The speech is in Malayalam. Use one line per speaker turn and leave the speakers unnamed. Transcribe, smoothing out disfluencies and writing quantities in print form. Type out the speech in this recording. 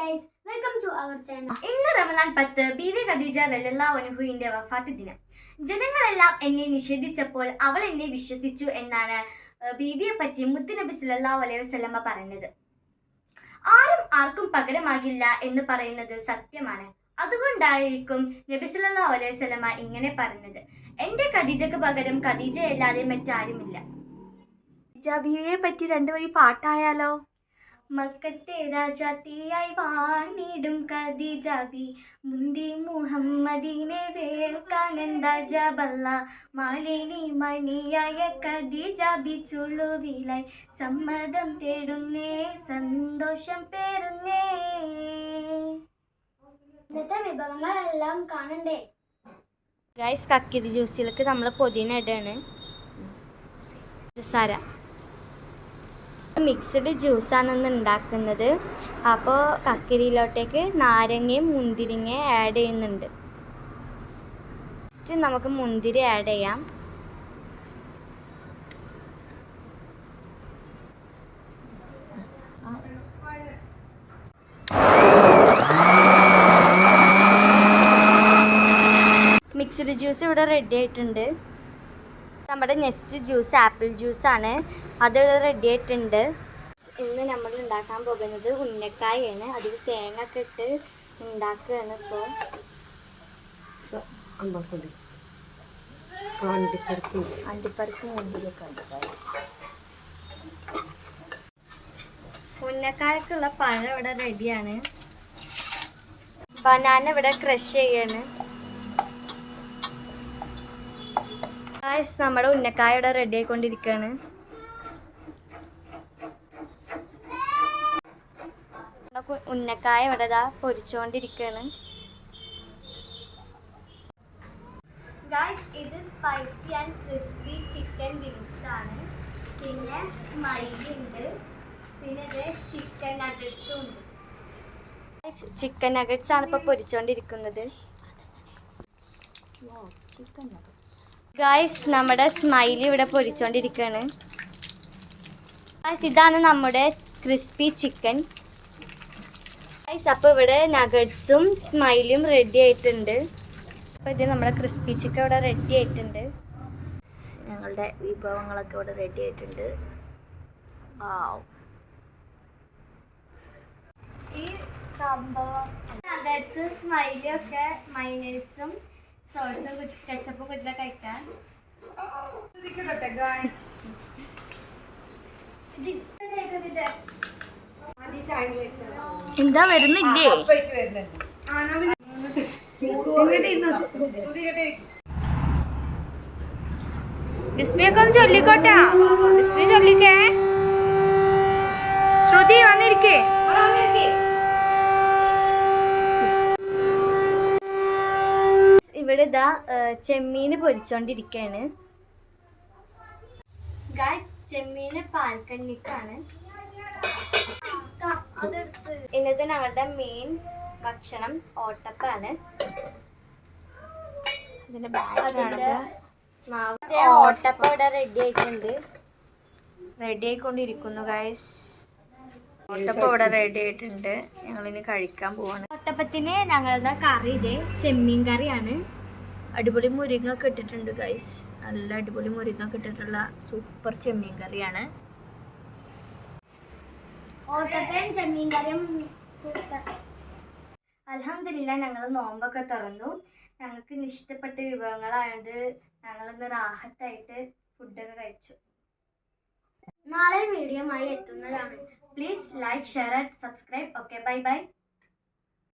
guys, welcome to our channel. ഇന്ന് റമദാൻ 10 ബീവി ഖദീജ റളിയല്ലാഹു അൻഹയുടെ വഫാത്ത് ദിനം. ജനങ്ങളെല്ലാം എന്നെ നിഷേധിച്ചപ്പോൾ അവൾ എന്നെ വിശ്വസിച്ചു എന്നാണ് ബീവിയെ പറ്റി മുത്തുനബി സല്ലല്ലാഹു അലൈഹി വസല്ലമ പറഞ്ഞത്. ആരും ആർക്കും പകരമാകില്ല എന്ന് പറയുന്നത് സത്യമാണ്. അതുകൊണ്ടായിരിക്കും നബി സല്ലല്ലാഹു അലൈഹി വസല്ലമ ഇങ്ങനെ പറഞ്ഞത്, എൻ്റെ ഖദീജക്ക് പകരം ഖദീജയല്ലാതെ മറ്റാരുമില്ല. ഖദീജ ബീവിയെ പറ്റി രണ്ടുവരി പാട്ടായാലോ? മക്കത്തെ രാജാത്തിയായി വാണിടും ഖദീജ ബി മുന്തി മുഹമ്മദിനെ വേൽക്കാനെന്താ ജബല്ല മാലിനി മണിയായ ഖദീജ ബി ചുളുവിലായി സമ്മതം തേടുന്നേ സന്തോഷം പേരുന്നേ. ഇന്നത്തെ വിഭവങ്ങളെല്ലാം കാണണ്ടേ ഗൈസ്? കക്കിരി ജ്യൂസിലേക്ക് നമ്മൾ പുതിന ഇടാണ്. സാര മിക്സ്ഡ് ജ്യൂസാണ് ഇന്ന് ഉണ്ടാക്കുന്നത്. അപ്പോൾ കക്കിരിയിലോട്ടേക്ക് നാരങ്ങയും മുന്തിരിങ്ങയും ആഡ് ചെയ്യുന്നുണ്ട്. ഫസ്റ്റ് നമുക്ക് മുന്തിരി ആഡ് ചെയ്യാം. മിക്സ്ഡ് ജ്യൂസ് ഇവിടെ റെഡി ആയിട്ടുണ്ട്. നമ്മുടെ നെക്സ്റ്റ് ജ്യൂസ് ആപ്പിൾ ജ്യൂസാണ്, അത് റെഡി ആയിട്ടുണ്ട്. ഇന്ന് നമ്മൾ ഉണ്ടാക്കാൻ പോകുന്നത് ഉന്നക്കായാണ്. അതിൽ തേങ്ങ ഒക്കെ ഇട്ട് ഉണ്ടാക്കുകയാണ്. ഇപ്പോൾ അണ്ടിപ്പരിപ്പ് മുന്തിരിയൊക്കെ ഉണ്ട്. ഉന്നക്കായക്കുള്ള പഴം ഇവിടെ റെഡിയാണ്. ബനാന ഇവിടെ ക്രഷ് ചെയ്യാണ്. നമ്മുടെ ഉന്നക്കായ ഇവിടെ റെഡി ആയിക്കൊണ്ടിരിക്കുകയാണ്. ഉന്നക്കായ ഇവിടെ പൊരിച്ചുകൊണ്ടിരിക്കുകയാണ്. ഗൈസ്, ഇത് spicy and crispy chicken wings ആണ്. പിന്നെ സ്മൈലി ഉണ്ട്. പിന്നെ ഇത് ചിക്കൻ നഗറ്റ്സും ഉണ്ട്. ചിക്കൻ നഗറ്റ്സ് ആണ് ഇപ്പോൾ പൊരിച്ചുകൊണ്ടിരിക്കുന്നത്. ഗൈസ്, നമ്മുടെ സ്മൈലി ഇവിടെ പൊരിച്ചുകൊണ്ടിരിക്കുകയാണ്. ഗൈസ്, ഇതാണ് നമ്മുടെ ക്രിസ്പി ചിക്കൻ. ഗൈസ്, അപ്പോൾ ഇവിടെ നഗറ്റ്സും സ്മൈലിയും റെഡി ആയിട്ടുണ്ട്. അപ്പോൾ ഇത് നമ്മുടെ ക്രിസ്പി ചിക്കൻ ഇവിടെ റെഡി ആയിട്ടുണ്ട്. ഞങ്ങളുടെ വിഭവങ്ങളൊക്കെ ഇവിടെ റെഡി ആയിട്ടുണ്ട്. ഈ സംഭവം നഗറ്റ്സും സ്മൈലിയും ഒക്കെ മൈനേഴ്സും സോസും കെച്ചപ്പും കിട്ടുന്ന കഴിക്കാൻ. എന്താ വരുന്നില്ലേ? ബിസ്മിയൊക്കെ ഒന്ന് ചൊല്ലിക്കോട്ടാ. ബിസ്മി ചൊല്ലിക്കേ. ശ്രുതി വന്നിരിക്കേ. ഇവിടെ ഇതാ ചെമ്മീന് പൊരിച്ചോണ്ടിരിക്കുകയാണ്. ഗൈസ്, ചെമ്മീന് പാൽക്കഞ്ഞിക്കാണ്. ഇന്നത്തെ ഞങ്ങളുടെ മെയിൻ ഭക്ഷണം ഓട്ടപ്പാണ്. ഓട്ടപ്പ ഇവിടെ റെഡി ആയിട്ടുണ്ട്. Ready ആയിക്കൊണ്ടിരിക്കുന്നു guys. ഓട്ടപ്പ ഇവിടെ റെഡി ആയിട്ടുണ്ട്. ഞങ്ങളിനി കഴിക്കാൻ പോവാണ്. ഓട്ടപ്പത്തിന് ഞങ്ങളുടെ കറി ഇതേ ചെമ്മീൻ കറിയാണ്. അടിപൊളി മുരിങ്ങ ഒക്കെ ഇട്ടിട്ടുണ്ട് ഗൈസ്. നല്ല അടിപൊളി മുരിങ്ങ ഒക്കെ ഇട്ടിട്ടുള്ള സൂപ്പർ ചെമ്മീൻ കറിയാണ്. ഓട്ടപ്പയും ചെമ്മീൻ കറിയും സൂപ്പർ. അൽഹംദുലില്ലാ, ഞങ്ങൾ നോമ്പൊക്കെ തുറന്നു. ഞങ്ങൾക്ക് ഇഷ്ടപ്പെട്ട വിഭവങ്ങളായതുകൊണ്ട് ഞങ്ങളിന്ന് റാഹത്തായിട്ട് ഫുഡൊക്കെ കഴിച്ചു. നാളെ വീഡിയോ ആയി എത്തുന്നതാണ്. Please like, share and subscribe. Okay, bye bye.